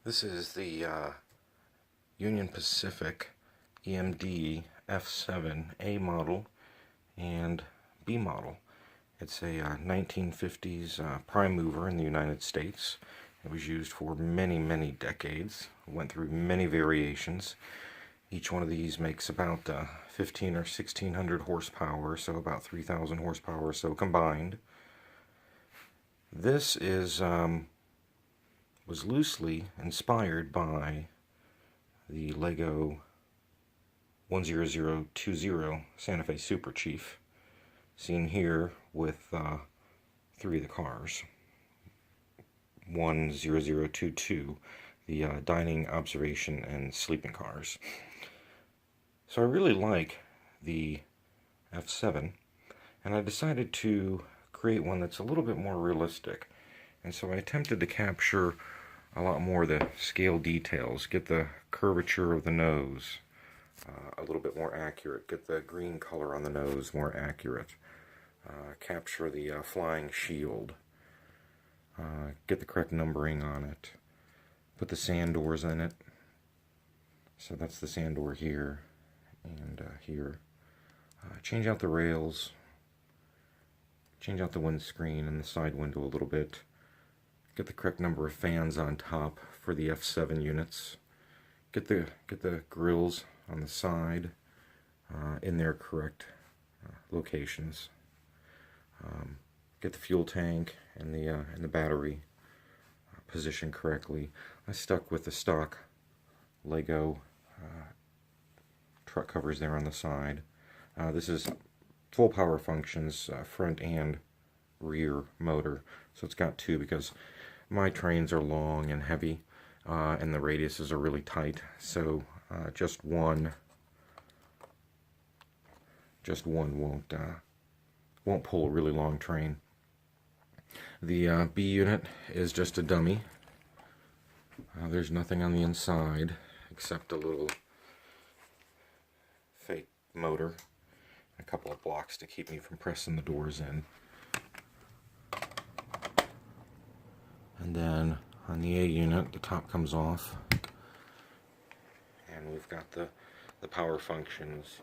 This is the Union Pacific EMD F7 A model and B model. It's a 1950s prime mover in the United States. It was used for many decades. Went through many variations. Each one of these makes about 15 or 1600 horsepower, so about 3000 horsepower or so combined. This is was loosely inspired by the Lego 10020 Santa Fe Super Chief, seen here with three of the cars. 10022, the dining, observation, and sleeping cars. So I really like the F7, and I decided to create one that's a little bit more realistic. And so I attempted to capture a lot more of the scale details, get the curvature of the nose a little bit more accurate, get the green color on the nose more accurate, capture the flying shield, get the correct numbering on it, put the sand doors in it. So that's the sand door here and here. Change out the rails, change out the windscreen and the side window a little bit. Get the correct number of fans on top for the F7 units. Get the grills on the side in their correct locations. Get the fuel tank and the battery positioned correctly. I stuck with the stock Lego truck covers there on the side. This is full power functions, front and rear motor. So it's got two because my trains are long and heavy and the radiuses are really tight. So just one won't pull a really long train. The B unit is just a dummy. There's nothing on the inside except a little fake motor, a couple of blocks to keep me from pressing the doors in. And then on the A unit, the top comes off, and we've got the power functions.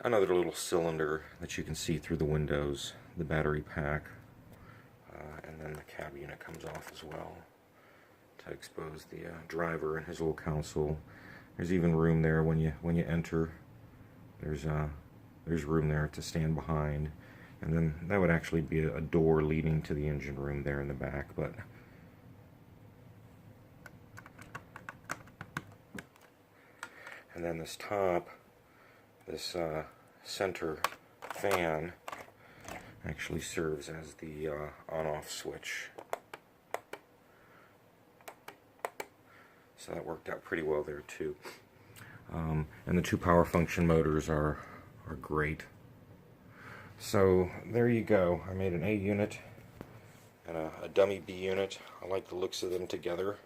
Another little cylinder that you can see through the windows, the battery pack, and then the cab unit comes off as well to expose the driver and his little console. There's even room there when you enter. There's room there to stand behind. And then that would actually be a door leading to the engine room there in the back, but and then this top, this center fan actually serves as the on-off switch. So that worked out pretty well there too. And the two power function motors are great. So there you go. I made an A unit and a dummy B unit. I like the looks of them together,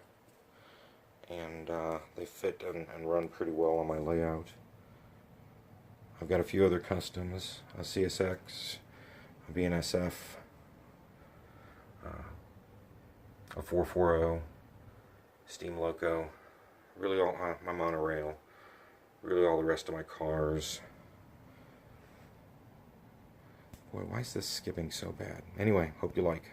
and they fit and run pretty well on my layout. I've got a few other customs, a CSX, a BNSF, a 440, steam loco, really all my monorail, really all the rest of my cars. Boy, why is this skipping so bad? Anyway, hope you like.